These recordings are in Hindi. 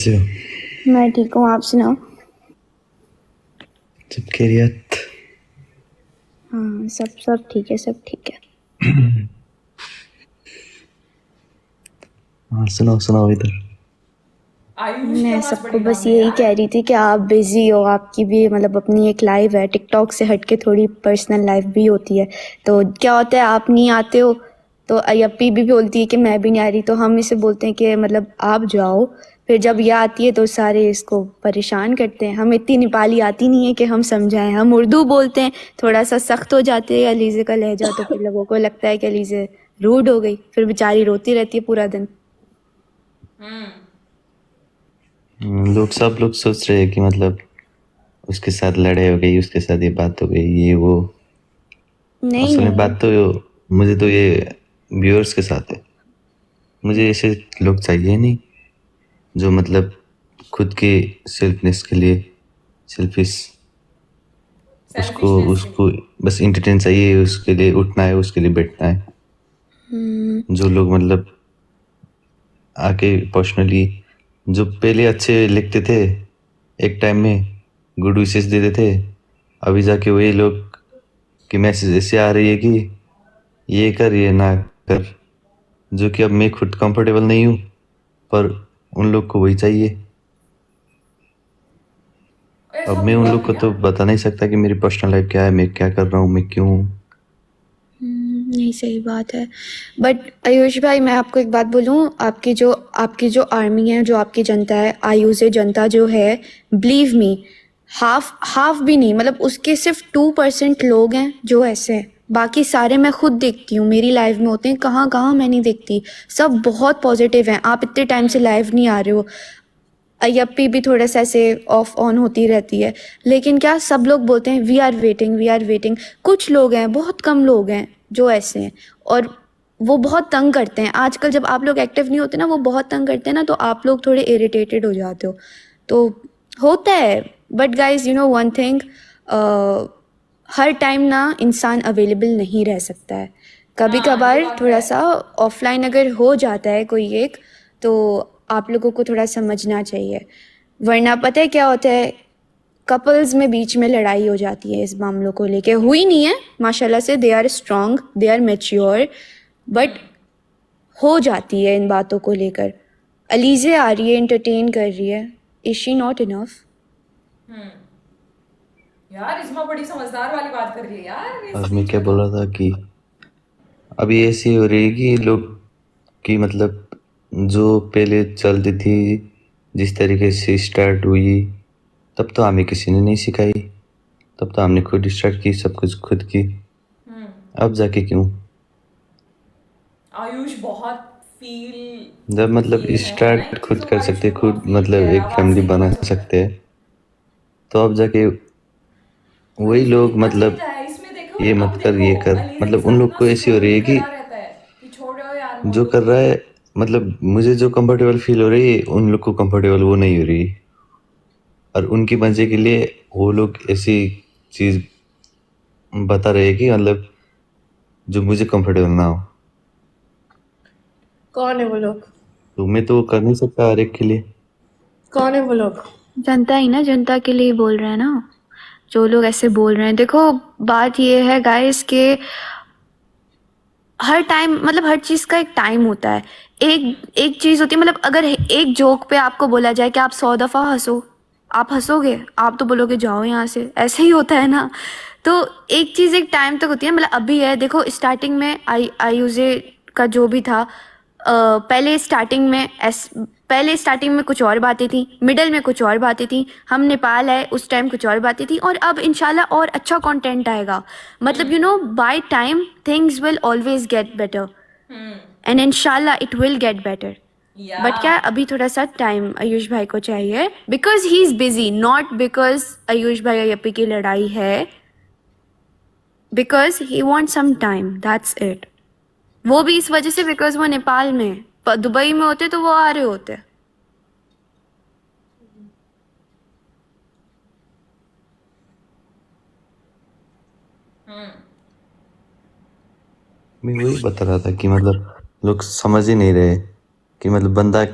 कैसे हो? मैं ठीक हूँ, आप सुनाओ। सब खैरियत? हाँ, सब ठीक है, सब ठीक है। हाँ, सुनाओ सुनाओ इधर। आयुष की मैं आवाज सबको बड़ी बस डाउन है यही यार। कह रही थी कि आप बिजी हो, आपकी भी मतलब अपनी एक लाइफ है, टिकटॉक से हट के थोड़ी पर्सनल लाइफ भी होती है। तो क्या होता है, आप नहीं आते हो तो अयप्पी भी बोलती है कि मैं भी नहीं आ रही, तो हम इसे बोलते हैं कि मतलब आप जाओ। फिर जब ये आती है तो सारे इसको परेशान करते हैं। हम इतनी नेपाली आती नहीं है कि हम समझाएं, हम उर्दू बोलते हैं, थोड़ा सा सख्त हो जाते हैं अलीज़े का लहजा, तो फिर लोगों को लगता है कि अलीज़े रूड हो गई, फिर बेचारी रोती रहती है पूरा दिन। सब लोग सोच रहे हैं कि मतलब उसके साथ लड़ाई हो गई, उसके साथ ये बात हो गई, ये वो। नहीं असल में नहीं। बात तो मुझे तो ये व्यूअर्स के साथ है। मुझे ऐसे लोग चाहिए नहीं जो मतलब खुद के सेल्फनेस के लिए सेल्फिश, उसको सेल्फिशनेस के उसको लिए। बस इंटरटेन चाहिए, उसके लिए उठना है, उसके लिए बैठना है। जो लोग मतलब आके पर्सनली, जो पहले अच्छे लिखते थे, एक टाइम में गुड विशेस देते थे, अभी जाके वही लोग की मैसेज ऐसे आ रही है कि ये कर ये ना कर, जो कि अब मैं खुद कंफर्टेबल नहीं हूँ, पर उन लोग को वही चाहिए। अब ऐसा मैं उन हुआ लोग भी को क्या? तो बता नहीं सकता कि मेरी पर्सनल लाइफ क्या है, मैं क्या कर रहा हूँ, मैं क्यों हूँ। नहीं, सही बात है। बट आयुष भाई, मैं आपको एक बात बोलूँ, आपकी जो आर्मी है, जो आपकी जनता है, आयुज़े जनता जो है, बिलीव मी, हाफ हाफ भी नहीं, मतलब उसके सिर्फ 2% लोग हैं जो ऐसे हैं। बाकी सारे मैं खुद देखती हूँ, मेरी लाइफ में होते हैं, कहाँ कहाँ मैं नहीं देखती। सब बहुत पॉजिटिव हैं। आप इतने टाइम से लाइव नहीं आ रहे हो, अयप्पी भी थोड़ा सा ऐसे ऑफ ऑन होती रहती है, लेकिन क्या सब लोग बोलते हैं we are waiting, we are waiting. कुछ लोग हैं, बहुत कम लोग हैं जो ऐसे हैं, और वो बहुत तंग करते हैं। आजकल जब आप लोग एक्टिव नहीं होते ना, वो बहुत तंग करते हैं ना, तो आप लोग थोड़े इरिटेटेड हो जाते हो, तो होता है। But guys, you know one thing, her time ना इंसान अवेलेबल नहीं रह सकता है। कभी हाँ, ये कभार बात तो थोड़ा है। सा ऑफलाइन अगर हो जाता है कोई एक, तो आप लोगों को थोड़ा समझना चाहिए। वरना पता है क्या होता है, कपल्स में बीच में लड़ाई हो जाती है इस मामलों को लेके। हुई नहीं है माशाल्लाह से, they are strong, they are mature, but हो जाती है इन बातों को लेकर। अलीज़े आ रही है, एंटरटेन कर रही है, इज शी नॉट इनफ? यार इसमें बड़ी समझदार वाली बात कर रही है यार और इस मैं बीच क्या में तो। बोल रहा था कि अभी ऐसी हो रही है कि लोग की मतलब जो पहले चलती थी, जिस तरीके से स्टार्ट हुई, तब तो हमें किसी ने नहीं सिखाई, तब तो हमने खुद स्टार्ट की, सब कुछ खुद की। अब जाके क्यों? आयुष बहुत फील जब मतलब किए हैं ना स्टार्ट इन खुद चीज़ों को, कर आयुष सकते, ने बहुत खुद फील किया मतलब है, एक आवाज़ फैमिली से ही बना पता चल रहा है। सकते हैं, तो अब जाके और वही इसमें लोग कितना चेंज मतलब आया है इसमें, देखो ये अब मत कर, देखो ये कर, अलीज़ा के मतलब उन साथ लोग इतना को ऐसी हो रही है स्ट्रांगली कि खड़ा रहता है कि छोड़ो यार जो मोड़ो। कर रहा है, मतलब मुझे जो कंफर्टेबल फील हो रही है, उन लोग को कंफर्टेबल वो नहीं हो रही, और उनकी मजे के लिए वो लोग ऐसी चीज बता रहे हैं कि मतलब जो मुझे कंफर्टेबल ना हो। कौन है वो लोग? तो मैं तो कर नहीं सकता हर एक के लिए। कौन है वो लोग? जनता ही ना, जनता के लिए बोल रहे हैं ना, जो लोग ऐसे बोल रहे हैं। देखो, बात ये है गाइस के हर टाइम, मतलब हर चीज़ का एक टाइम होता है। एक एक चीज़ होती है, मतलब अगर एक जोक पे आपको बोला जाए कि आप 100 दफ़ा हंसो, आप हंसोगे? आप तो बोलोगे जाओ यहाँ से, ऐसे ही होता है ना। तो एक चीज़ एक टाइम तक होती है, मतलब अभी है देखो, स्टार्टिंग में आयुजे का जो भी था, पहले स्टार्टिंग में कुछ और बातें थी, मिडल में कुछ और बातें थी, हम नेपाल आए उस टाइम कुछ और बातें थी, और अब इंशाल्लाह और अच्छा कंटेंट आएगा। मतलब you know, by time things will always get better, and इंशाल्लाह इट विल गेट बेटर। या बट क्या है, अभी थोड़ा सा टाइम आयुष भाई को चाहिए, because he is busy, not because Ayush भाई और यप्पी की लड़ाई है, because he want some time, that's it. वो भी इस वजह से बिकॉज वो नेपाल में है। दुबई में होते तो वो आ रहे होते। मैं वही बता रहा था कि मतलब लोग समझ ही नहीं रहे कि मतलब बंदा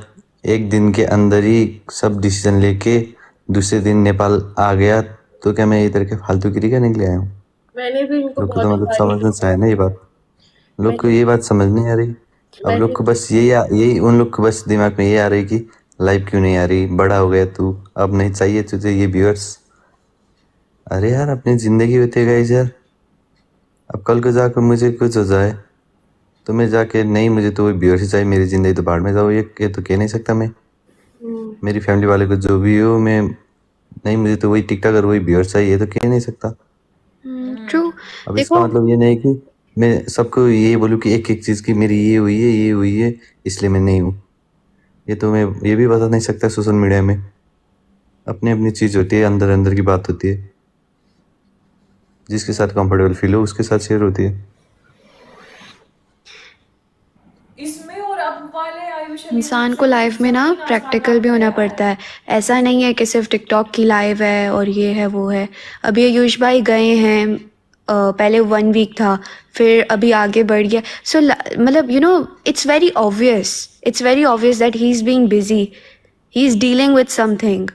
एक दिन के अंदर ही सब डिसीजन लेके दूसरे दिन नेपाल आ गया, तो क्या मैं इधर के फालतूगिरी का निकले आया हूँ? मैंने भी इनको लोग को बहुत तो मतलब बार समझना चाहिए ना ये बात। लोग को ये बात समझ नहीं आ रही। अब मैंने लोग को बस यही उन लोग को बस दिमाग में ये आ रही कि लाइव क्यों नहीं आ रही, बड़ा हो गया तू, अब नहीं चाहिए तुझे ये व्यूअर्स। अरे यार अपनी जिंदगी बीतेगा यार। अब कल को जाकर मुझे कुछ हो जाए तो मैं जाके नहीं मुझे तो वही व्यूअर्स ही चाहिए, मेरी जिंदगी तो बाढ़ में जाओ, ये तो कह नहीं सकता मैं। मेरी फैमिली वाले को जो भी हो, मैं नहीं मुझे तो वही टिकटॉक और वही व्यूअर्स चाहिए, ये तो कह नहीं सकता। ट्रू। अब इसका देखो मतलब ये नहीं कि मैं सबको ये बोलूँ कि एक एक चीज़ की मेरी ये हुई है इसलिए मैं नहीं हूँ। ये तो मैं ये भी बता नहीं सकता सोशल मीडिया में। अपनी अपनी चीज़ होती है, अंदर अंदर की बात होती है, जिसके साथ कंफर्टेबल फील हो उसके साथ शेयर होती है। इसमें और अब वाले आयुष इंसान को लाइफ में ना प्रैक्टिकल भी होना पड़ता है। ऐसा नहीं है कि सिर्फ टिकटॉक की लाइव है और ये है वो है। अभी आयुष भाई गए हैं, पहले 1 वीक था, फिर अभी आगे बढ़ गया। सो मतलब it's very obvious that he is being busy, he is dealing with something.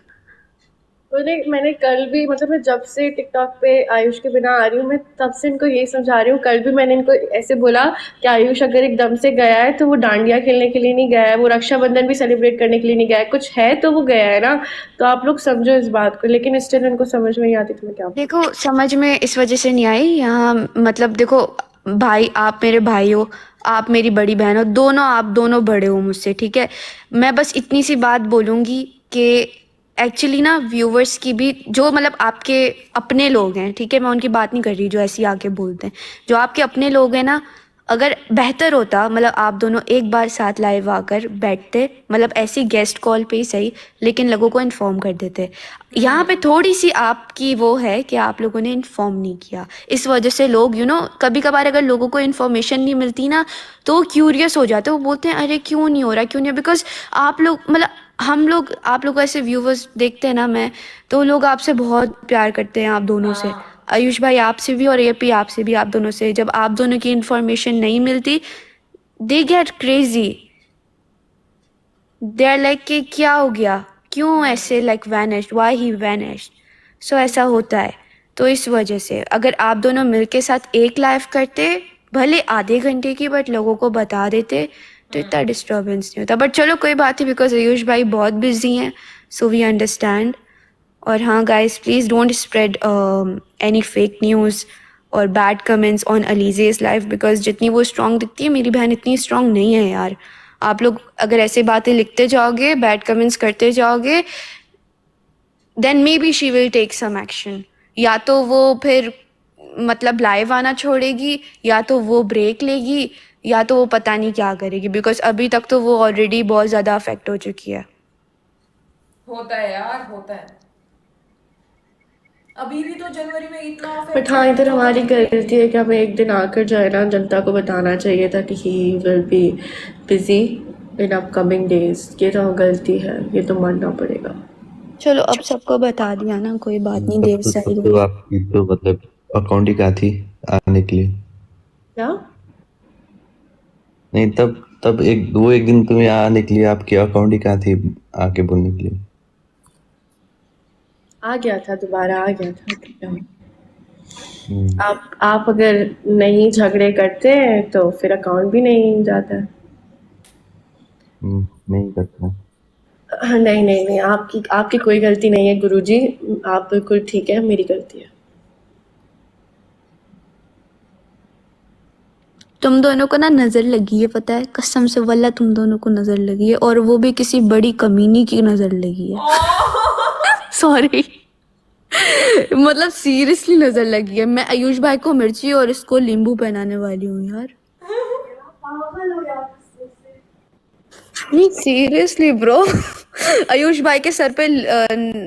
मैंने कल भी मतलब मैं जब से टिकटॉक पे आयुष के बिना आ रही हूँ, मैं तब से इनको यही समझा रही हूँ। कल भी मैंने इनको ऐसे बोला कि आयुष अगर एकदम से गया है तो वो डांडिया खेलने के लिए नहीं गया है, वो रक्षाबंधन भी सेलिब्रेट करने के लिए नहीं गया है, कुछ है तो वो गया है ना। तो आप लोग समझो इस बात को, लेकिन स्टिल इनको समझ में नहीं आती तो मैं क्या बोलूं। देखो समझ में इस वजह से नहीं आई यहाँ, मतलब देखो भाई, आप मेरे भाई हो, आप मेरी बड़ी बहन हो, दोनों आप दोनों बड़े हो मुझसे, ठीक है। मैं बस इतनी सी बात बोलूँगी कि एक्चुअली ना व्यूवर्स की भी, जो मतलब आपके अपने लोग हैं, ठीक है, मैं उनकी बात नहीं कर रही जो ऐसे ही आके बोलते हैं, जो आपके अपने लोग हैं ना, अगर बेहतर होता मतलब आप दोनों एक बार साथ लाइव आकर बैठते, मतलब ऐसी गेस्ट कॉल पे ही सही, लेकिन लोगों को इन्फॉर्म कर देते। यहाँ पे थोड़ी सी आपकी वो है कि आप लोगों ने इन्फॉर्म नहीं किया, इस वजह से लोग कभी कभार अगर लोगों को इन्फॉर्मेशन नहीं मिलती ना तो क्यूरियस हो जाते हैं, वो बोलते हैं अरे क्यों नहीं हो रहा, क्यों नहीं, बिकॉज आप लोग मतलब हम लोग आप लोग ऐसे व्यूवर्स देखते हैं ना, मैं तो लोग आपसे बहुत प्यार करते हैं, आप दोनों से, आयुष भाई आपसे भी और एपी आपसे भी, आप दोनों से जब आप दोनों की इन्फॉर्मेशन नहीं मिलती they get crazy, they are like कि क्या हो गया, क्यों ऐसे like vanished, why he vanished. So ऐसा होता है। तो इस वजह से अगर आप दोनों मिलके साथ एक लाइव करते, भले आधे घंटे की, बट लोगों को बता देते तो इतना डिस्टर्बेंस नहीं होता। बट चलो कोई बात नहीं, बिकॉज आयुष भाई बहुत बिजी हैं, सो वी अंडरस्टैंड। और हाँ guys, please don't spread any fake news और bad comments on Alizeh's life, because जितनी वो स्ट्रांग दिखती है मेरी बहन इतनी स्ट्रांग नहीं है यार। आप लोग अगर ऐसे बातें लिखते जाओगे, बैड कमेंट्स करते जाओगे, then may be she will take some action. या तो वो फिर मतलब लाइव आना छोड़ेगी, या तो वो ब्रेक लेगी, या तो वो पता नहीं क्या करेगी, बिकॉज अभी तक तो वो ऑलरेडी बहुत ज़्यादा अफेक्ट हो चुकी है। होता है यार, होता है। अभी भी तो जनवरी में इतना बट हाँ, इधर हमारी गलती है कि हमें एक दिन आकर जो है ना जनता को बताना चाहिए था कि he will be busy in upcoming days. ये तो गलती है, ये तो मानना पड़ेगा। चलो अब सबको बता दिया ना, कोई बात नहीं, देर से आई तब तो गई। आपकी तो मतलब अकाउंट ही कहाँ थी आने के लिए? क्या? नहीं तब तब एक दिन तुम्हें आने के लिए आपकी अकाउंट ही कहाँ थी आके बोलने के लिए? आ गया था, दोबारा आ गया था। क्या? आप अगर नहीं झगड़े करते तो फिर अकाउंट भी नहीं जाता है। नहीं करता। नहीं नहीं नहीं, आपकी कोई गलती नहीं है गुरुजी, आप बिल्कुल ठीक है, मेरी गलती है। तुम दोनों को ना नजर लगी है, पता है, कसम से वल्ला तुम दोनों को नजर लगी है, और वो भी किसी बड़ी कमीनी की नजर लगी है। सॉरी, मतलब सीरियसली नजर लगी है। मैं आयुष भाई को मिर्ची और इसको नींबू पहनाने वाली हूँ यार। नहीं सीरियसली ब्रो, आयुष भाई के सर पे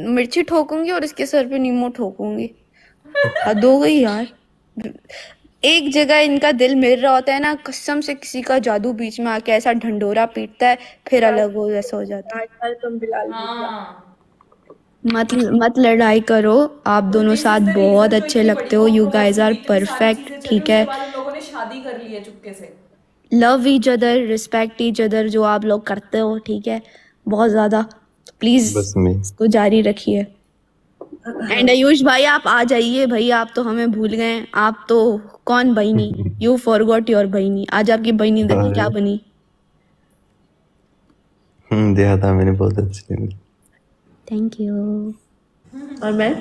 मिर्ची ठोकूंगी और इसके सर पे नींबू ठोकूंगी। हद हो गई यार। एक जगह इनका दिल मिल रहा होता है ना, कसम से किसी का जादू बीच में आके ऐसा ढंडोरा पीटता है, फिर अलग हो जैसा हो जाता है। आजकल तुम बिलाल हाँ, मत लड़ाई करो, आप तो दोनों दिस इज साथ द बहुत रीजन जो अच्छे इतनी बड़ी लगते हो, यू गाइज कंट्रोवर्सी आर हुई, इतनी सारी परफेक्ट, चीजें चली, ठीक उसके है। बाद उन लोगों ने शादी कर ली है चुपके से। Love each other, respect each other, जो आप लोग करते हो, ठीक है। बहुत ज़्यादा, तो प्लीज़ बस मैं इसको जारी रखिए। एंड आयुष भाई आप आ जाइए भाई, आप तो हमें भूल गए। आप तो कौन बहनी, यू फॉरगॉट योर बहनी। आज आपकी बहनी देखी क्या बनी। देखा था मैंने, बहुत अच्छी लगी। Thank you. और मैं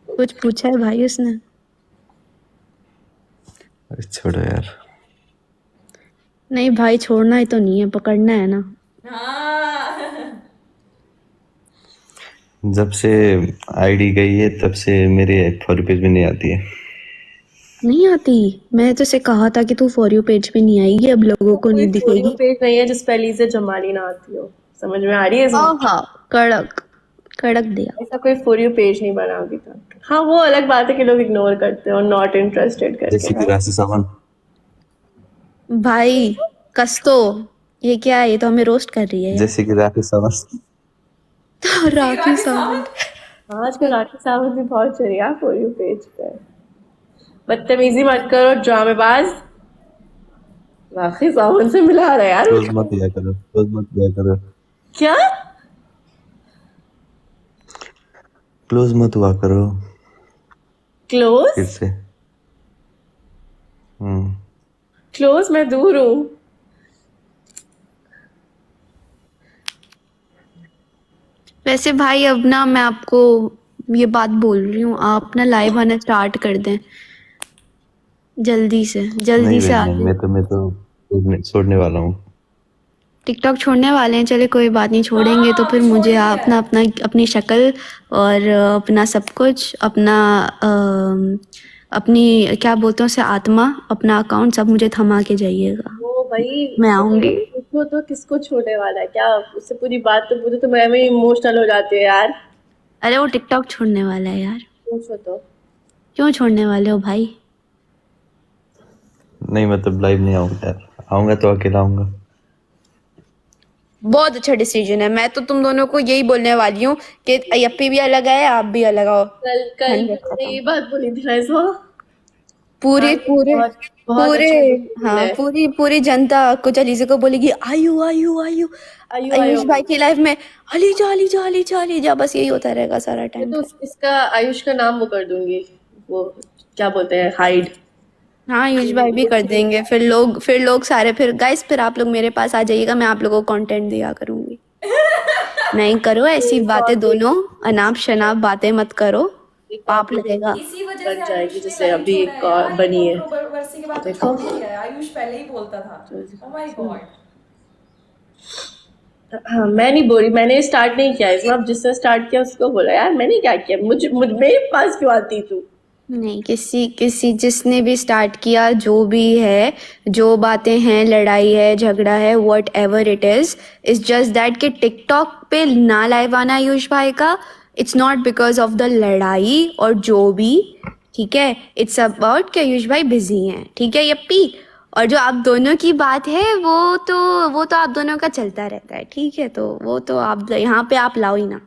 कुछ पूछा है भाई उसने? अरे छोड़ो यार। नहीं भाई, छोड़ना ही तो नहीं है, पकड़ना है ना। हाँ जब से आईडी गई है तब से मेरे फॉर पेज में नहीं आती है। नहीं आती? मैं तो उसे कहा था कि तू फॉर यू पेज पे नहीं आएगी, अब लोगों को नहीं कोई फॉर यू दिखेगी। पेज नहीं है जिस पे अलीज़ा जमाली ना आती हो। समझ में आ रही है इसमें? हाँ, कड़क कड़क दिया। ऐसा कोई फॉर यू पेज नहीं बना अभी तक। हाँ, वो अलग बात है कि लोग इग्नोर करते हैं और नॉट इंटरेस्टेड जैसे करके। कि राशि सावंत। भाई कस्तो, ये क्या है? ये तो हमें रोस्ट कर रही है यार। जैसे कि राशि सावंत। राखी सावंत। आजकल राखी सावंत भी बहुत चली है फॉर यू पेज पे। बदतमीजी मत करो ड्रामेबाज। राखी सावंत से मिला रहा है यार। क्लोज मत दिया करो, क्लोज मत दिया करो, क्या क्लोज मत हुआ करो क्लोज? फिर से। क्लोज मैं दूर हूँ। वैसे भाई अब ना मैं आपको ये बात बोल रही हूँ, आप ना लाइव आना स्टार्ट कर दें जल्दी से, नहीं जल्दी से आ बहन, जाए। मैं तो छोड़ने वाला हूँ। टिकटॉक छोड़ने वाले हैं, चले कोई बात नहीं, छोड़ेंगे तो फिर मुझे अपना अपना अपनी शक्ल और अपना सब कुछ, अपना अपनी क्या बोलते हैं उसे, आत्मा, अपना अकाउंट सब मुझे थमा के जाइएगा। वो भाई मैं आऊंगी। पूछो तो किसको छोड़ने वाला है क्या? उससे पूरी बात तो पूछो तो मैं भी इमोशनल हो जाती है यार। अरे वो टिकटॉक छोड़ने वाला है यार। पूछो तो। क्यों छोड़ने वाले हो भाई? नहीं मतलब लाइव नहीं आऊंगा यार, आऊंगा तो अकेला आऊंगा। बहुत अच्छा डिसीजन है। मैं तो तुम दोनों को यही बोलने वाली हूँ कि अयप्पी भी अलग है, आप भी अलग आओ। कल कल भी मैंने ये बात बोली थी ना इसको। पूरे हाँ, पूरे बहुत बहुत पूरे अच्छा decision हाँ, है। पूरी पूरी जनता कुछ अलीज़ा को बोलेगी आयु आयु आयु। आयु आयुष आयु भाई की लाइफ में अली जा अली जा अली जा अली जा, बस यही होता रहेगा सारा मैं टाइम तो पे। इसका आयुष का नाम वो कर दूंगी। वो क्या बोलते हैं, हाइड। हाँ आयुष भाई भी कर देंगे, फिर लोग सारे, फिर गाइस फिर आप लोग मेरे पास आ जाइएगा, मैं आप लोगों को कंटेंट दिया करूंगी। नहीं करो ऐसी बातें, दोनों अनाप शनाप बातें मत करो, पाप लगेगा। इसी वजह बन से जाएगी आयुष ने जैसे लाइव अभी छोड़ा एक है यार, ये बनी है। कंट्रोवर्सी के बाद तो देखो। छोड़ दिया है। आयुष पहले ही बोलता था। Oh my God. हाँ, मैं नहीं बोली, मैंने स्टार्ट नहीं किया इसमें। अब जिसने स्टार्ट किया उसको बोला यार मैंने क्या किया, मेरे पास क्यों आती तू? नहीं, किसी जिसने भी स्टार्ट किया, जो भी है, जो बातें हैं, लड़ाई है, झगड़ा है, what ever is just that कि टिकटॉक पे ना लाइव आना आयुष भाई का, it's not because of the लड़ाई और जो भी, ठीक है, इट्स अबाउट कि आयुष भाई बिजी हैं, ठीक है यप्पी। और जो आप दोनों की बात है वो तो आप दोनों का चलता रहता है, ठीक है, तो वो तो आप यहाँ पे आप लाओ ही ना।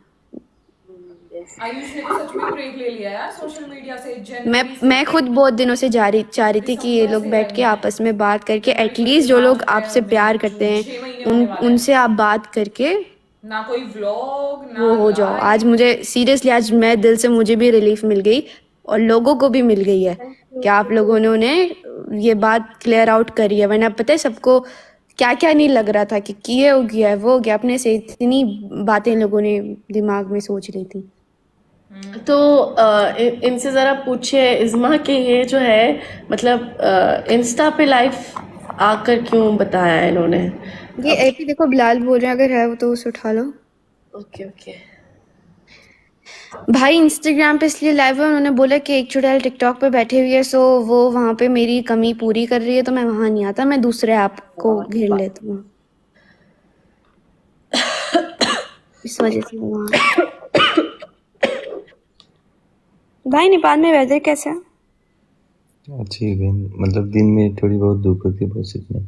आयुष ने तो सच में ब्रेक ले लिया यार सोशल मीडिया से, जनवरी मैं खुद बहुत दिनों से चाह रही थी कि ये लोग बैठ के आपस में बात करके, एटलीस्ट जो लोग आपसे प्यार करते हैं उनसे आप बात करके ना कोई व्लॉग ना वो हो जाओ। आज मुझे सीरियसली, आज मैं दिल से, मुझे भी रिलीफ मिल गई और लोगों को भी मिल गई है कि आप लोगों ने ये बात क्लियर आउट करी है। वरना पता है सबको क्या क्या नहीं लग रहा था कि ये हो गया है वो हो गया, अपने से इतनी बातें लोगों ने दिमाग में सोच रही थी। तो इनसे जरा पूछिए इज़्मा कि ये जो है मतलब इंस्टा पे लाइव आकर क्यों बताया है इन्होंने? ये एपी देखो, बिलाल बोल रहे हैं, अगर है वो तो उसे उठा लो। Okay okay. भाई इंस्टाग्राम पे इसलिए लाइव है, उन्होंने बोला कि एक चुड़ैल टिकटॉक पे बैठे हुई है, सो वो वहाँ पे मेरी कमी पूरी कर रही है, तो मैं वहाँ नहीं आता, मैं दूसरे ऐप को घेर लेता हूँ, इस वजह से वो वहाँ। भाई नेपाल में वेदर कैसा है? अच्छी है बहन, मतलब दिन में थोड़ी बहुत धूप होती है, बहुत इतना।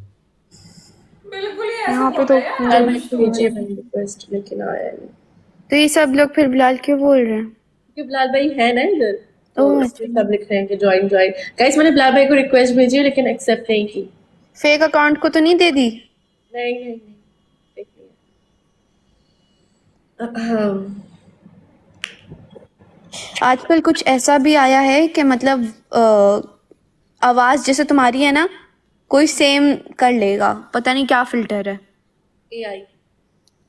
बिल्कुल ही ऐसा यहाँ पे होता तो है यार मैं आयुष तो। भेजिए मैंने रिक्वेस्ट लेकिन आया नहीं। तो ये सब लोग फिर बिलाल क्यों बोल रहे हैं? क्योंकि बिलाल भाई है ना इधर। तो ओह इसलिए सब लिख रहे हैं कि ज्वाइन ज्वाइन। गाइस मैंने ब्लैक भाई को रिक्वेस्ट भेजी है लेकिन एक्सेप्ट नहीं की। फेक अकाउंट को तो नहीं दे दी? नहीं नहीं नहीं देख लिया। आजकल कुछ ऐसा भी आया है कि मतलब आवाज जैसे तुम्हारी है ना, कोई सेम कर लेगा, पता नहीं क्या फिल्टर है, एआई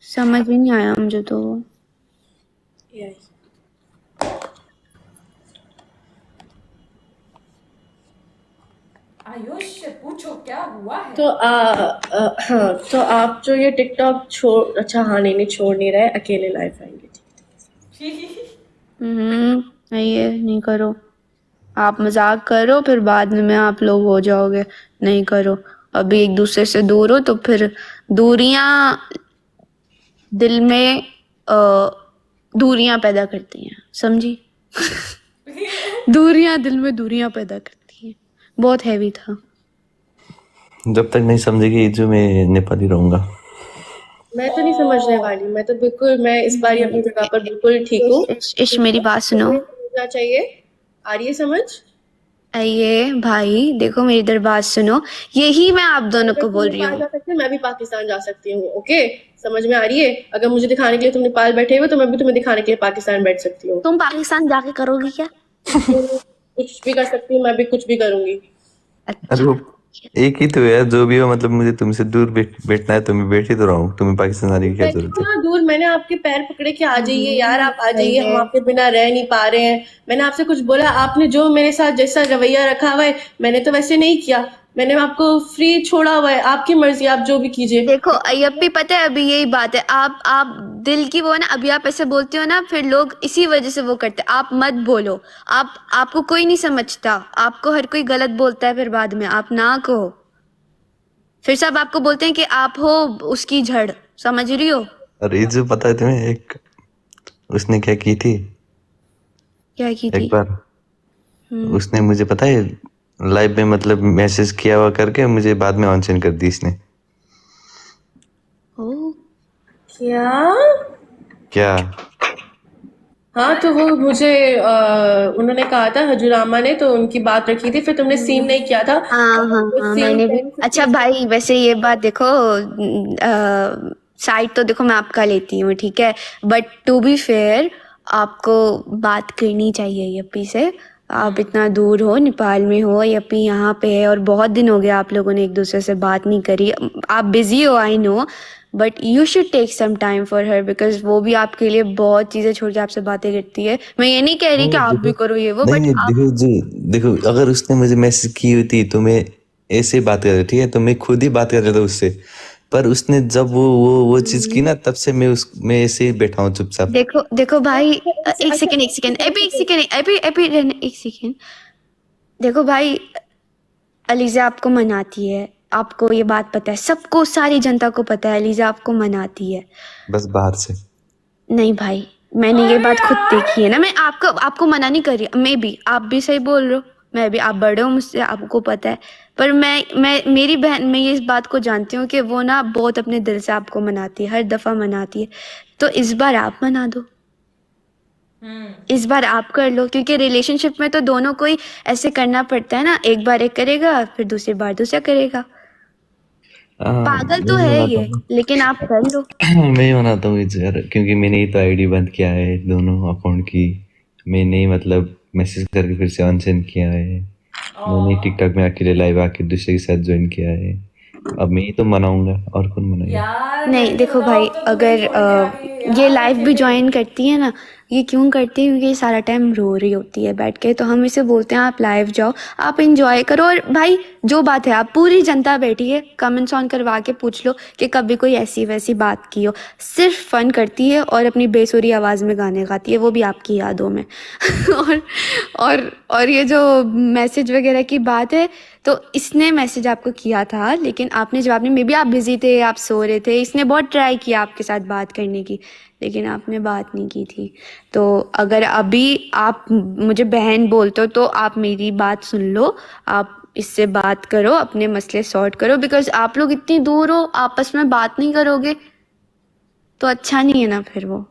समझ ही नहीं आया मुझे तो वो। एआई। आयुष पूछो क्या हुआ है? तो हाँ तो आप जो ये टिकटॉक छोड़, अच्छा हाँ नहीं छोड़ नहीं रहे, अकेले लाइव आएंगे। नहीं ये नहीं करो, आप मजाक करो फिर बाद में आप लोग हो जाओगे, नहीं करो। अभी एक दूसरे से दूर हो तो फिर दूरियां दिल में दूरियां पैदा करती हैं, समझी? दूरियां दिल में दूरियां पैदा करती हैं। बहुत हैवी था। जब तक नहीं समझेगी जो मैं नेपाली रहूंगा। मैं तो नहीं समझने वाली, मैं तो बिल्कुल, मैं इस बार अपनी जगह पर बिल्कुल ठीक हूँ। इश मेरी बात सुनो। समझना चाहिए, आ रही है समझ? ये भाई देखो मेरी इधर बात सुनो, यही मैं आप दोनों को बोल रही नेपाल हूँ। जा सकते हैं, मैं भी पाकिस्तान जा सकती हूँ। ओके समझ में आ रही है? अगर मुझे दिखाने के लिए तुम नेपाल बैठे हो तो मैं भी तुम्हें दिखाने के लिए पाकिस्तान बैठ सकती हूँ। तुम पाकिस्तान जाके करोगी क्या? कुछ भी कर सकती हूँ, मैं भी कुछ भी करूंगी। अरे वो एक ही तो है, जो भी हो मतलब मुझे तुमसे दूर बैठना है तो मैं बैठ ही तो रहा हूँ, तुम्हें पाकिस्तान आने की क्या बैठी जरूरत हूँ है? ना दूर, मैंने आपके पैर पकड़े कि आ जाइए यार, आप आ जाइए, हम आपके बिना रह नहीं पा रहे हैं। मैंने आपसे कुछ बोला? आपने जो मेरे साथ जैसा रवैया रखा हुआ है मैंने तो वैसे नहीं किया। मैंने आपको फ्री छोड़ा हुआ है, आपकी मर्जी, आप जो भी कीजिए। देखो अय्यप्पी, पता है अभी यही बात है, आप दिल की वो है ना, अभी आप ऐसे बोलते हो ना, फिर लोग इसी वजह से वो करते हैं। आप मत बोलो, आपको कोई नहीं समझता, आपको हर कोई गलत बोलता है, फिर बाद में आप ना कहो, फिर सब आपको बोलते हैं कि आप हो उसकी जड़, समझ रही हो? अरे जो पता है तुम्हें, एक उसने क्या की थी क्या की एक थी? बार, उसने मुझे पता है लाइव में मतलब मैसेज किया हुआ करके मुझे बाद में ऑनसेन कर दी इसने। ओ क्या? क्या? हाँ तो वो मुझे उन्होंने कहा था, हजूरामा ने तो उनकी बात रखी थी, फिर तुमने सीन नहीं किया था। हाँ हाँ वो हाँ, सीन मैंने भी। 10-15 अच्छा भाई वैसे ये बात देखो, साइड तो देखो मैं आपका लेती हूँ, ठीक है, बट टू बी फेयर आपको बात करनी चाहिए यप्पी से। आप इतना दूर हो, नेपाल में हो, यप्पी यहाँ पे है और बहुत दिन हो गया आप लोगों ने एक दूसरे से बात नहीं करी। आप बिजी हो I know, but you should take some time for her, because वो भी आपके लिए बहुत चीजें छोड़ के आपसे बातें करती है। मैं ये नहीं कह रही कि आप भी करो ये वो, नहीं बट नहीं, आप देखो जी, देखो अगर उसने मुझे मैसेज की हुई थी तो मैं ऐसे ही बात कर रहा, ठीक है, तो मैं खुद ही बात कर रहा था उससे, पर उसने जब वो चीज की ना, तब से मैं ऐसे ही बैठा हूँ चुपचाप। देखो देखो भाई, अच्छा, एक सेकेंड एक सेकेंड, एपी एक सेकेंड, एपी एपी रहने एक सेकेंड। देखो भाई, अलीजा आपको मनाती है, आपको ये बात पता है, सबको, सारी जनता को पता है अलीजा आपको मनाती है। बस बाहर से। नहीं भाई, मैंने ये अरे बात खुद यार! देखी है ना, मैं आपको मना नहीं कर रही, मे बी आप भी सही बोल रहे हो, मैं भी, आप बड़े हो मुझसे, आपको पता है, पर मैं मेरी बहन, मैं ये इस बात को जानती हूँ कि वो ना बहुत अपने दिल से आपको मनाती है, हर दफा मनाती है, तो इस बार आप मना दो, इस बार आप कर लो, क्योंकि रिलेशनशिप में तो दोनों को ही ऐसे करना पड़ता है ना, एक बार एक करेगा फिर दूसरी बार दूसरा करेगा। पागल तो मैं है मनाता ये, हूँ। लेकिन आप कर लो। मैं ही मनाता हूँ इस यार, क्योंकि मैंने ही तो आईडी बंद किया है दोनों अकाउंट की, मैंने ही मतलब मैसेज करके फिर से अनसेंड किया है, मैंने टिकटॉक में अकेले लाइव आके दूसरे के साथ ज्वाइन किया है, अब मैं ही तो मनाऊंगा और कौन मनाएगा? यार नहीं मैं तो देखो बताऊँ भाई, अब तो तुम्हें अगर छोड़ के आ गई है ये यार लाइव भी अकेले। ज्वाइन करती है ना, ये क्यों करती है? क्योंकि ये सारा टाइम रो रही होती है बैठ के, तो हम इसे बोलते हैं आप लाइव जाओ, आप इंजॉय करो। और भाई जो बात है, आप पूरी जनता बैठी है, कमेंट्स ऑन करवा के पूछ लो कि कभी कोई ऐसी वैसी बात की हो, सिर्फ फन करती है और अपनी बेसुरी आवाज़ में गाने गाती है, वो भी आपकी यादों में। और और ये जो मैसेज वगैरह की बात है, तो इसने मैसेज आपको किया था लेकिन आपने जवाब नहीं, मे बी आप बिजी थे, आप सो रहे थे, इसने बहुत ट्राई किया आपके साथ बात करने की, लेकिन आपने बात नहीं की थी। तो अगर अभी आप मुझे बहन बोलते हो तो आप मेरी बात सुन लो, आप इससे बात करो, अपने मसले सॉर्ट करो, बिकॉज आप लोग इतनी दूर हो, आपस में बात नहीं करोगे तो अच्छा नहीं है ना फिर वो।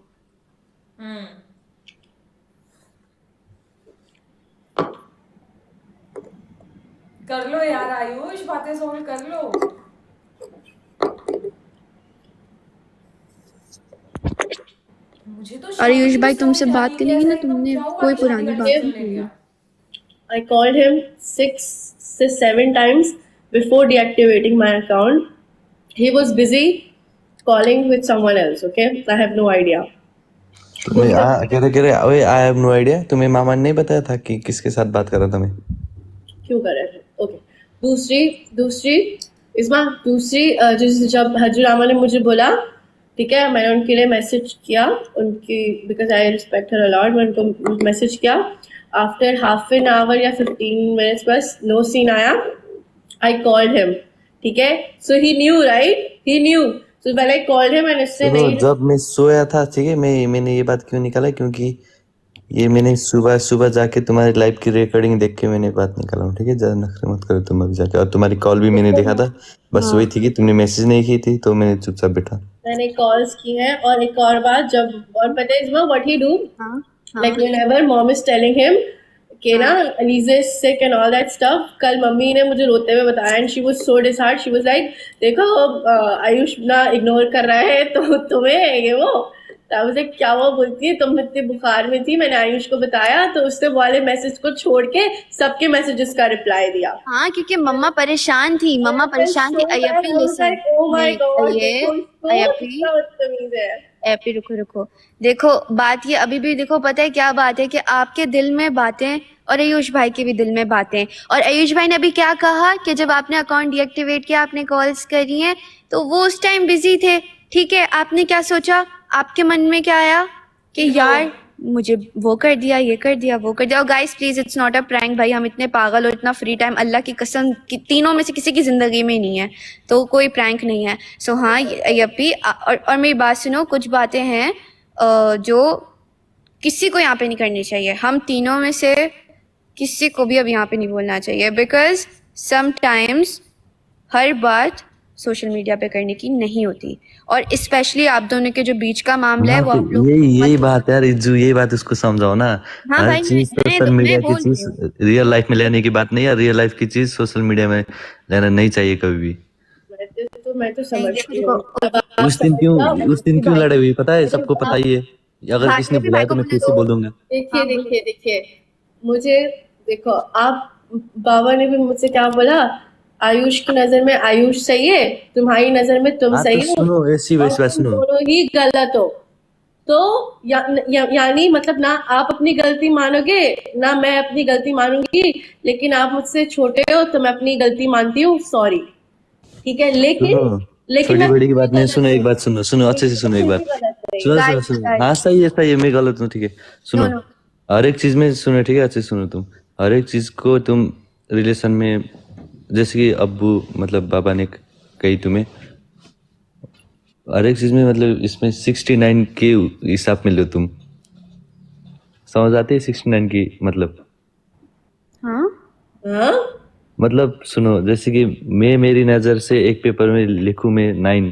कर लो यार आयुष, बातें सॉल्व कर लो। मुझे तो आयुष शादी भाई समझ तुमसे नहीं बात आती करेंगे कैसे ना, एकदम तुमने क्या हुआ कोई कि शादी पुरानी का बात डिसीजन नहीं ले की। लिया? I called him 6 to 7 times before deactivating my account. He was busy calling with someone else. Okay, I have no idea. तुम्हें कह रहे ओए आई हैव नो आइडिया, तुम्हें मामा ने नहीं बताया था कि किसके साथ बात कर रहा था मैं? क्यों कर रहे थे? ओके, दूसरी दूसरी जब हजूरामा ने मुझे बोला, ठीक है, मैंने उनके लिए मैसेज किया, उनकी because I respect her a lot, मैं उनको मैसेज किया। आफ्टर हाफ एन आवर या 15 मिनट्स बस नो सीन आया। आई कॉल्ड हिम, ठीक है, so he knew, right, he knew. So when I called him and इससे सुनो, नहीं, जब मैं सोया था, ठीक है, मैंने ये बात क्यों निकाला, क्योंकि ये मैंने सुबह सुबह जाके तुम्हारी लाइव की रिकॉर्डिंग देख के मैंने बात निकाला हूँ, ठीक है, ज्यादा नखरे मत करो तुम अभी जाके। और तुम्हारी कॉल भी मैंने देखा था, बस वही थी कि तुमने मैसेज नहीं की थी, तो मैंने चुपचाप बैठा। मैंने कॉल्स की हैं। और एक और बात, जब, और पता है इसमें व्हाट ही डू, हाँ like whenever mom is telling him कि ना Alize is sick and all that stuff, कल मम्मी ने मुझे रोते हुए बताया and she was so disheartened, she was like, देखो आयुष ना इग्नोर कर रहा है तो तुम्हें ये वो, तो I was like, क्या वो बोलती है, तुम इतने बुखार में थी, मैंने आयुष को बताया तो उसने वाले मैसेज को छोड़ के सबके मैसेजेस का रिप्लाई दिया। हाँ, क्योंकि मम्मा परेशान थी, मम्मा परेशान थी। अय्यप्पी लिसन, oh my god, ये देखो इसको, अय्यप्पी कितना बदतमीज है। एपी, रुको रुको, देखो बात ये अभी भी, देखो पता है क्या बात है कि आपके दिल में बातें और आयुष भाई के भी दिल में बातें। और आयुष भाई ने अभी क्या कहा कि जब आपने अकाउंट डीएक्टिवेट किया, आपने कॉल्स करी हैं, तो वो उस टाइम बिजी थे, ठीक है। आपने क्या सोचा, आपके मन में क्या आया कि यार मुझे वो कर दिया, ये कर दिया, वो कर दिया। और guys please, it's not a prank भाई, हम इतने पागल और इतना फ्री टाइम अल्लाह की कसम कि तीनों में से किसी की जिंदगी में नहीं है, तो कोई प्रैंक नहीं है। सो हाँ यप्पी, और मेरी बात सुनो, कुछ बातें हैं जो किसी को यहाँ पे नहीं करनी चाहिए। हम तीनों में से किसी को भी अब यहाँ पे नहीं बोलना चाहिए, बिकॉज समटाइम्स हर बात सोशल मीडिया पे करने की नहीं होती। और स्पेशली आप दोनों के जो बीच का मामला है वो आप लोग यही बात है यार इज्जू, यही बात उसको समझाओ ना। हाँ हर भाई, चीज सोशल मीडिया मैं की बोल चीज रही हूँ। रियल लाइफ में लेने की बात नहीं है, रियल लाइफ की चीज सोशल मीडिया में लेना नहीं चाहिए कभी भी। मैं तो नहीं, समझती देखो हूँ। देखो, अब आप उस दिन क्यों लड़े हुए पता है, सबको पता आप- ही है। अगर किसी ने भाई बुलाया को तो मैं बोलने फिर से दो। बोल दूंगा। देखिए हाँ, देखिए देखिए, मुझे देखो, आप, बाबा ने भी मुझसे क्या बोला, आयुष की नजर में आयुष सही है, तुम्हारी नजर में तुम हाँ सही तो हो, सुनो, ऐसी और वैसी बात तुम सुनो। दोनों ही गलत हो। तो यानी मतलब ना आप अपनी गलती मानोगे ना मैं अपनी गलती मानूंगी, लेकिन आप मुझसे छोटे हो तो मैं अपनी गलती मानती हूँ, सॉरी, ठीक है। लेकिन सुनो, लेकिन छोटी मैं बड़ी की बात नहीं, गलत सुनो एक नहीं, बात, सुनो अच्छे से सुनो एक बात। गलत नहीं। सुनो सुनो गाइस सुनो, हाँ सही है मैं गलत हूँ, ठीक है। सुनो, नो नो, हर एक चीज में सुनो, ठीक है, अच्छे से सुनो तुम। हर एक चीज को तुम रिलेशन में, जैसे कि अब्बू मतलब बाबा ने कही तुम्हें, हर एक चीज में मतलब इसमें 69 के हिसाब में लो तुम, समझ आते है 69 की मतलब? हाँ हाँ, मतलब सुनो, जैसे कि मैं मेरी नजर से एक पेपर में लिखूं मैं 9,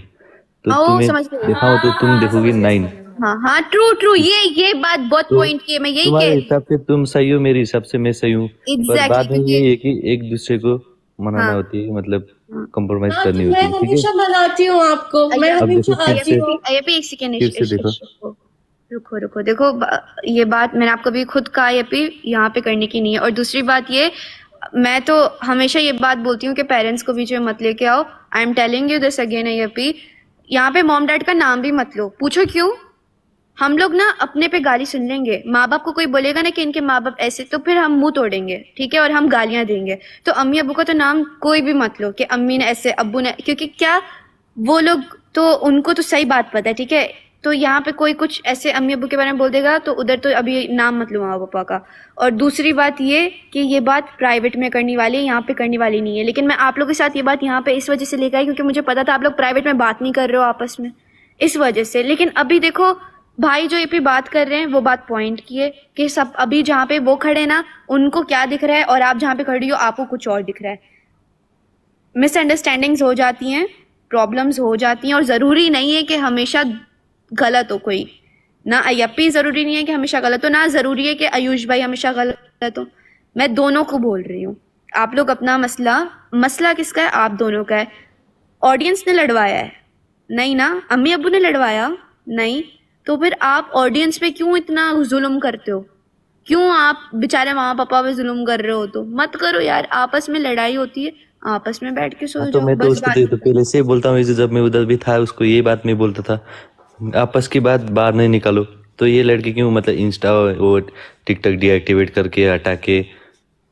तो ओ तुम्हें समझ गई। दिखाऊं तो तुम देखोगी 9। हाँ हाँ, ट्रू ट्रू, ये बात बहुत तो पॉइंट की है, मैं यही कह तुम्हारे रही हिसाब से तुम सही हो, मेरे हिसाब से मैं सही हूँ, पर एग्जैक्टली बात में क्योंकि यही है कि एक दूसरे को मनाना हाँ होती है, मतलब हाँ, कॉम्प्रोमाइज हाँ, करनी तो मैं होती है, ठीक है। हमेशा मनाती हूँ आपको, मैं अय्यप्पी अब देखो हमेशा फिर आती से, हूँ। अय्यप्पी एक सेकेंड, फिर से देखो। रुको रुको रुको, देखो ये बात मैंने आपको भी खुद कहा, अय्यप्पी यहाँ पे करने की नहीं है। और दूसरी बात ये, मैं तो हमेशा ये बात बोलती हूँ कि पेरेंट्स को बीच में मत लेके आओ। I am telling you this again Ayyappi, यहाँ पे मॉम डैड का नाम भी मत लो। पूछो क्यों? हम लोग ना अपने पे गाली सुन लेंगे, माँ बाप को कोई बोलेगा ना कि इनके माँ बाप ऐसे, तो फिर हम मुंह तोड़ेंगे, ठीक है, और हम गालियां देंगे। तो अम्मी अब्बू का तो नाम कोई भी मत लो कि अम्मी ने ऐसे, अब्बू ने, क्योंकि क्या वो लोग तो, उनको तो सही बात पता है, ठीक है। तो यहाँ पे कोई कुछ ऐसे अम्मी अब्बू के बारे में बोल देगा तो उधर तो अभी नाम मत लो माँ पापा का। और दूसरी बात ये कि ये बात प्राइवेट में करने वाली है, यहाँ पे करने वाली नहीं है। लेकिन मैं आप लोगों के साथ ये बात यहाँ पे इस वजह से लेकर आई क्योंकि मुझे पता था आप लोग प्राइवेट में बात नहीं कर रहे हो आपस में, इस वजह से। लेकिन अभी देखो भाई जो ये पे बात कर रहे हैं वो बात पॉइंट की है कि सब अभी जहाँ पे वो खड़े ना, उनको क्या दिख रहा है और आप जहाँ पे खड़ी हो आपको कुछ और दिख रहा है। मिसअंडरस्टैंडिंग्स हो जाती हैं, प्रॉब्लम्स हो जाती हैं, और ज़रूरी नहीं है कि हमेशा गलत हो कोई। ना अय्यप्पी ज़रूरी नहीं है कि हमेशा गलत हो, ना ज़रूरी है कि आयुष भाई हमेशा गलत हो। मैं दोनों को बोल रही हूँ। आप लोग अपना मसला किसका है? आप दोनों का है। ऑडियंस ने लड़वाया है? नहीं ना। अम्मी अब्बू ने लड़वाया? नहीं। तो फिर आप ऑडियंस पे क्यों इतना जुल्म करते हो? क्यों आप बेचारे माँ पापा पे जुल्म कर रहे हो? तो मत करो यार, आपस में लड़ाई होती है, आपस में बैठ के हाँ, तो सुलझाओ, मैं तो बस उसको बात तो पहले से ही बोलता हूँ, जब मैं उधर भी था उसको ये बात नहीं बोलता था, आपस की बात बाहर नहीं निकालो। तो ये लड़के क्यों मतलब इंस्टा वो टिकटॉक डीएक्टिवेट करके हटा के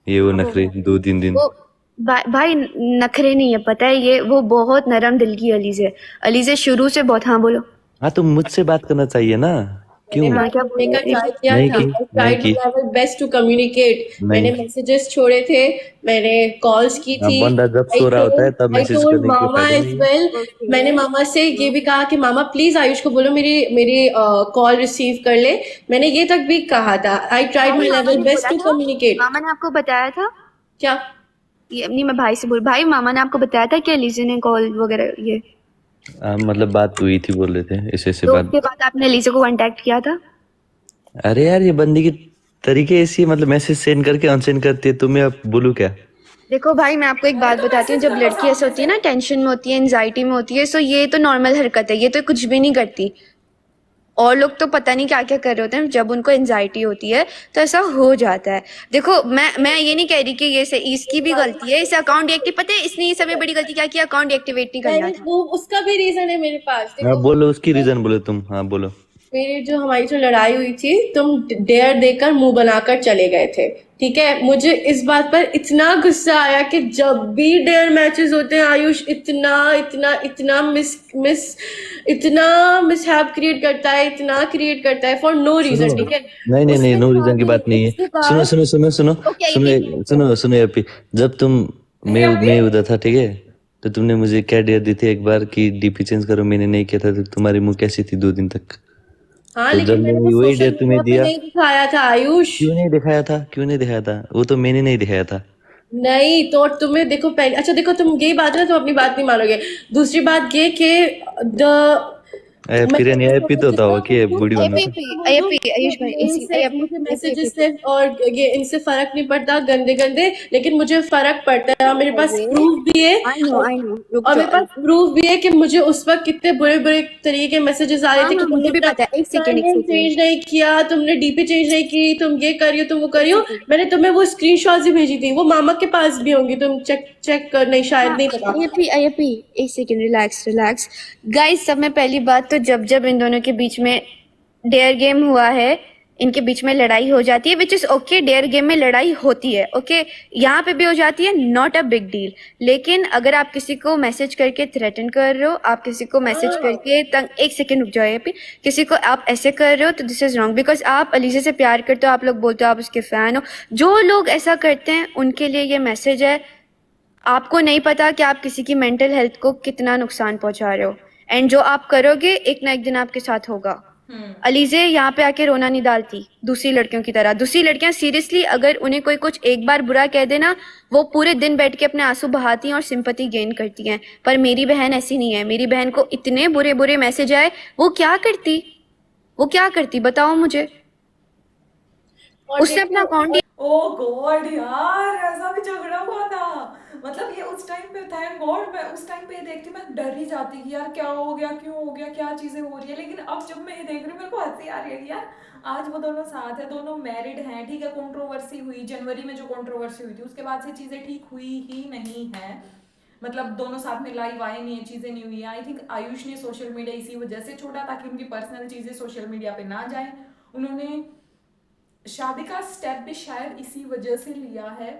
ये वो नखरे 2-3 दिन। वो भाई नखरे नहीं है, पता है ये वो बहुत नरम दिल की अलीज़े शुरू से बहुत। हाँ बोलो। हाँ, तो मुझसे बात करना चाहिए ना, मैंने क्यों बात क्या करने बोल का रहे ट्राई थे? किया नहीं था, की? आई नहीं ट्राइड की? My level best to communicate. मैंने नहीं। मैसेजेस छोड़े थे, मैंने कॉल्स की हाँ, थी। बंदा जब सो रहा होता है तब आई मैसेज टोल्ड करने के मामा फायदे एज नहीं है। वेल। ओके। मैंने मामा से ये भी कहा कि मामा प्लीज आयुष को बोलो मेरी मेरी कॉल रिसीव कर ले। मैंने ये तक भी कहा था, आई ट्राइड माय भाई मामा लेवल ने बेस्ट बोला टू था? कम्युनिकेट। मामा ने आपको बताया था? क्या? ये नहीं, मैं भाई से बोल, भाई मामा ने आपको बताया था कि अलीज़े ने कॉल वगैरह ये? मतलब बात हुई थी, बोल रहे थे ऐसे ऐसे तो बात। उसके बाद आपने अलीज़े को कांटेक्ट किया था? अरे यार, ये बंदी की तरीके ऐसी है, मतलब मैसेज सेंड करके अनसेंड करती है, तुम्हें अब बोलूं क्या? देखो भाई मैं आपको एक मैंने बात तो बताती हूँ, मैसेज जब करा लड़की ऐसे सामने होती है से। ना, टेंशन में होती है, एंजाइटी में होती है, सो ये तो नॉर्मल हरकत है, ये तो कुछ भी नहीं करती। और लोग तो पता नहीं क्या क्या कर रहे होते हैं, जब उनको एंजाइटी होती है तो ऐसा हो जाता है। देखो मैं ये नहीं कह रही कि ये से इसकी भी गलती है, इसे अकाउंट डीएक्टिव, पता है इसने ये सबसे बड़ी गलती क्या की? अकाउंट डीएक्टिवेट नहीं करना मैंने था। वो उसका भी रीजन है मेरे पास, हाँ, देखो। बोलो उसकी रीजन बोलो तुम, हाँ बोलो। मेरी जो हमारी जो लड़ाई हुई थी, तुम डेयर देकर मुंह बनाकर चले गए थे, ठीक है। मुझे इस बात पर इतना गुस्सा आया कि जब भी डेयर मैचेस होते हैं आयुष इतना इतना इतना मिस इतना मिसहैप क्रिएट करता है, इतना क्रिएट करता है फॉर नो सुनो, रीजन, ठीक है। नहीं नहीं नहीं, उसके नो रीजन की बाद बात नहीं है। उसके सुनो बाद सुनो सुनो सुनो ओके सुनो ये सुनो सुनो एपी, जब तुम अरे मैं अभी मैं उधर था, ठीक है, तो तुमने मुझे क्या डेयर दी थी एक बार कि डीपी चेंज करो, मैंने नहीं किया था, तो तुम्हारी मुंह कैसी थी 2 दिन तक? हाँ, तो जब लेकिन मैंने वो मैंने वही सोशल डेयर तुम्हें मीडिया पे दिया, नहीं दिखाया था आयुष। क्यों नहीं दिखाया था? क्यों नहीं दिखाया था? वो तो मैंने नहीं दिखाया था। नहीं तो तुम्हें देखो पहले, अच्छा देखो तुम यही बात है ना, तुम अपनी बात नहीं मानोगे। दूसरी बात ये कि द मैं फिर नहीं एपी तो जितना होता कि बोलूं वीडियो बना था। एपीपी बोल दूं, एपी आयुष भाई मुझे एसी इनसे मुझे मैसेजेस एपीपी से और ये इनसे फर्क नहीं पड़ता, गंदे गंदे, लेकिन मुझे फर्क पड़ता है और मेरे पास प्रूफ भी है। आई नो रुक और मेरे जाओ। पास प्रूफ भी है कि मुझे उस वक्त कितने बुरे बुरे तरीके के मैसेजेस आ रहे हाँ थे हाँ कि तुमने मुझे भी अपना पता है, एक सेकेंड सरनेम चेंज नहीं किया, तुमने डीपी चेंज नहीं की, तुम ये कर रही हो, तुम वो कर रही हो। मैंने तुम्हें वो स्क्रीनशॉट्स भी भेजी थी, वो मामा के पास भी होंगी, तुम चेक चेक कर, नहीं शायद हाँ नहीं पता। आईएपी एक सेकेंड, रिलैक्स गाइस। सब में पहली बात तो जब जब इन दोनों के बीच में डेयर गेम हुआ है, इनके बीच में लड़ाई हो जाती है, which is okay, dare game में लड़ाई होती है, ओके यहाँ पे भी हो जाती है, नॉट अ बिग डील। लेकिन अगर आप किसी को मैसेज करके थ्रेटन कर रहे हो, आप किसी को मैसेज करके तंग, एक सेकेंड रुक जाओ पे, किसी को आप ऐसे कर रहे हो, तो दिस इज रॉन्ग, बिकॉज आप अलीज़ा से प्यार करते हो, आप लोग बोलते हो आप उसके फैन हो। जो लोग ऐसा करते हैं उनके लिए ये मैसेज है, आपको नहीं पता कि आप किसी की मेंटल हेल्थ को कितना नुकसान पहुंचा रहे हो, एंड जो आप करोगे एक ना एक दिन आपके साथ होगा। अलीज़े यहाँ पे आके रोना नहीं डालती दूसरी लड़कियों की तरह। दूसरी लड़कियां सीरियसली अगर उन्हें कोई कुछ एक बार बुरा कह देना, वो पूरे दिन बैठ के अपने आंसू बहाती हैं और सिंपैथी गेन करती हैं। पर मेरी बहन ऐसी नहीं है। मेरी बहन को इतने बुरे बुरे मैसेज आए, वो क्या करती? वो क्या करती बताओ मुझे? और उसने अपना अकाउंट ओ गॉड यार, ऐसा भी झगड़ा हुआ था। मतलब ये उस टाइम पे, थैंक गॉड, मैं उस टाइम पे ये देखती, मैं डर ही जाती कि यार क्या हो गया, क्यों हो गया, क्या चीजें हो रही है। लेकिन अब जब मैं ये देख रही हूँ मेरे को हंसी आ रही है कि यार आज वो दोनों साथ है, दोनों मैरिड हैं, ठीक है। कंट्रोवर्सी हुई जनवरी में, जो कंट्रोवर्सी हुई थी उसके बाद से चीजें ठीक हुई ही नहीं है। मतलब दोनों साथ में लाइव आए नहीं है, चीजें नहीं हुई है। आई थिंक आयुष ने सोशल मीडिया इसी वजह से छोड़ा ताकि उनकी पर्सनल चीजें सोशल मीडिया पे ना जाए। उन्होंने शादी का स्टेप भी शायद इसी वजह से लिया है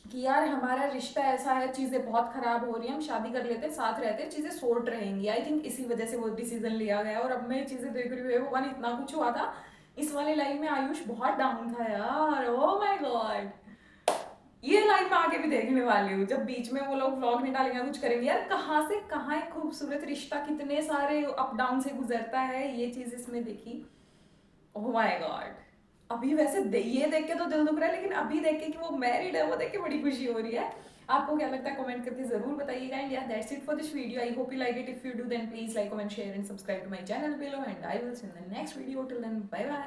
कि यार हमारा रिश्ता ऐसा है, चीजें बहुत खराब हो रही हैं, हम शादी कर लेते हैं, साथ रहते हैं, चीजें सॉर्ट रहेंगी। आई थिंक इसी वजह से वो डिसीजन लिया गया। और अब मैं चीजें देख रही हूँ, भगवान इतना कुछ हुआ था इस वाले लाइफ में। आयुष बहुत डाउन था यार, ओ माय गॉड। ये लाइन में आगे भी देखने वाली हूँ, जब बीच में वो लोग व्लॉग निकालेंगे, कुछ करेंगे। यार कहाँ से कहाँ एक खूबसूरत रिश्ता कितने सारे अप डाउन से गुजरता है, ये चीज इसमें देखी। Oh my God. अभी वैसे ये देख के तो दिल दुख रहा है, लेकिन अभी देख के कि वो मैरिड है, वो देख के बड़ी खुशी हो रही है। आपको क्या लगता है कमेंट करके जरूर बताइएगा। एंड या that's it for this video. I hope you like it. If you do then please like, comment, share and subscribe to my channel below, and I will see you in the next video. Till then bye bye.